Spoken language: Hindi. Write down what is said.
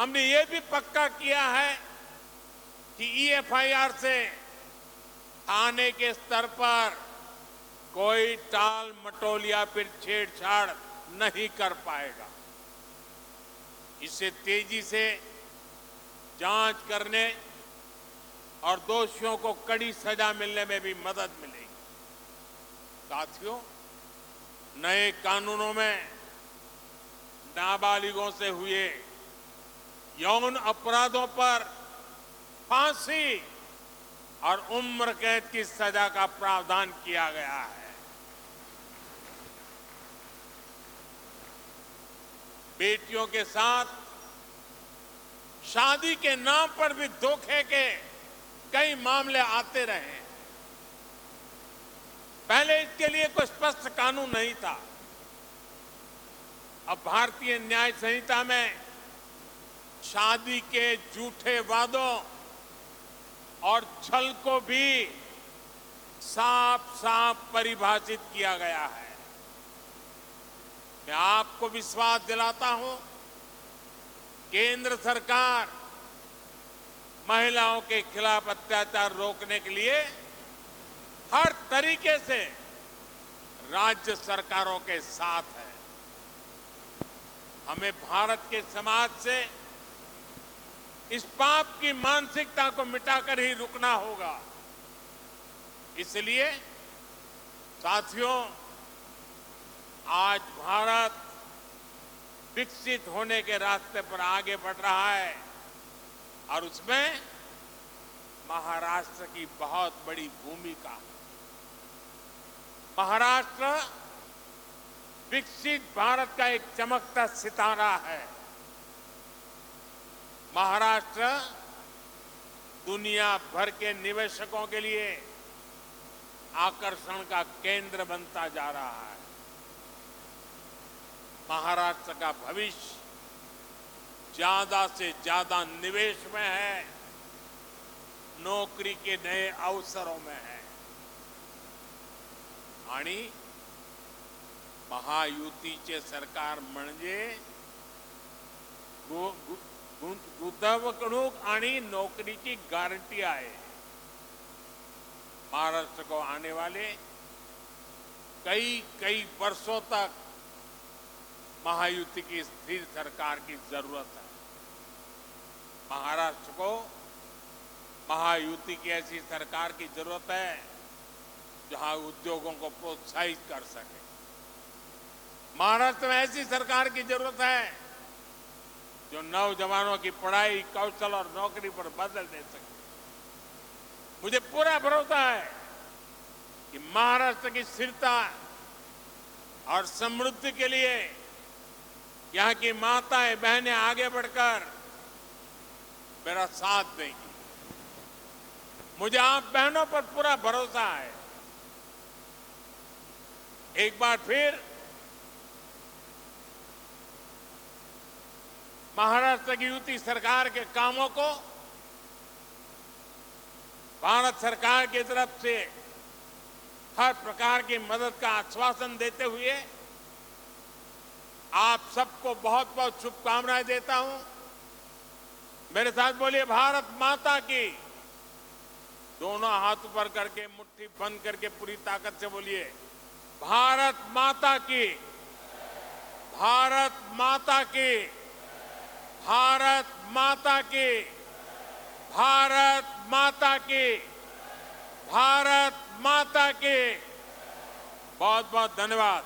हमने ये भी पक्का किया है कि ईएफआईआर से थाने के स्तर पर कोई टाल मटोल या फिर छेड़छाड़ नहीं कर पाएगा। इससे तेजी से जांच करने और दोषियों को कड़ी सजा मिलने में भी मदद मिलेगी। साथियों, नए कानूनों में नाबालिगों से हुए यौन अपराधों पर फांसी और उम्र कैद की सजा का प्रावधान किया गया है। बेटियों के साथ शादी के नाम पर भी धोखे के कई मामले आते रहे। पहले इसके लिए कोई स्पष्ट कानून नहीं था। अब भारतीय न्याय संहिता में शादी के झूठे वादों और छल को भी साफ साफ परिभाषित किया गया है। मैं आपको विश्वास दिलाता हूं, केंद्र सरकार महिलाओं के खिलाफ अत्याचार रोकने के लिए हर तरीके से राज्य सरकारों के साथ है। हमें भारत के समाज से इस पाप की मानसिकता को मिटाकर ही रुकना होगा। इसलिए साथियों, आज भारत विकसित होने के रास्ते पर आगे बढ़ रहा है और उसमें महाराष्ट्र की बहुत बड़ी भूमिका है। महाराष्ट्र विकसित भारत का एक चमकता सितारा है। महाराष्ट्र दुनिया भर के निवेशकों के लिए आकर्षण का केंद्र बनता जा रहा है। महाराष्ट्र का भविष्य ज्यादा से ज्यादा निवेश में है, नौकरी के नए अवसरों में है। आणि महायुतीचे सरकार म्हणजे गुंतवणूक आणि नौकरीची गारंटी आहे। महाराष्ट्र को आने वाले कई वर्षों तक महायुति की स्थिर सरकार की जरूरत है। महाराष्ट्र को महायुति की ऐसी सरकार की जरूरत है जहां उद्योगों को प्रोत्साहित कर सके। महाराष्ट्र में ऐसी सरकार की जरूरत है जो नौजवानों की पढ़ाई, कौशल और नौकरी पर बदल दे सके। मुझे पूरा भरोसा है कि महाराष्ट्र की स्थिरता और समृद्धि के लिए यहां की माताएं बहनें आगे बढ़कर मेरा साथ देंगी। मुझे आप बहनों पर पूरा भरोसा है। एक बार फिर महाराष्ट्र की युति सरकार के कामों को भारत सरकार की तरफ से हर प्रकार की मदद का आश्वासन देते हुए आप सबको बहुत बहुत शुभकामनाएं देता हूं। मेरे साथ बोलिए, भारत माता की। दोनों हाथ ऊपर करके मुट्ठी बंद करके पूरी ताकत से बोलिए, भारत माता की, भारत माता की, भारत माता की, भारत माता की, भारत माता की। बहुत बहुत धन्यवाद।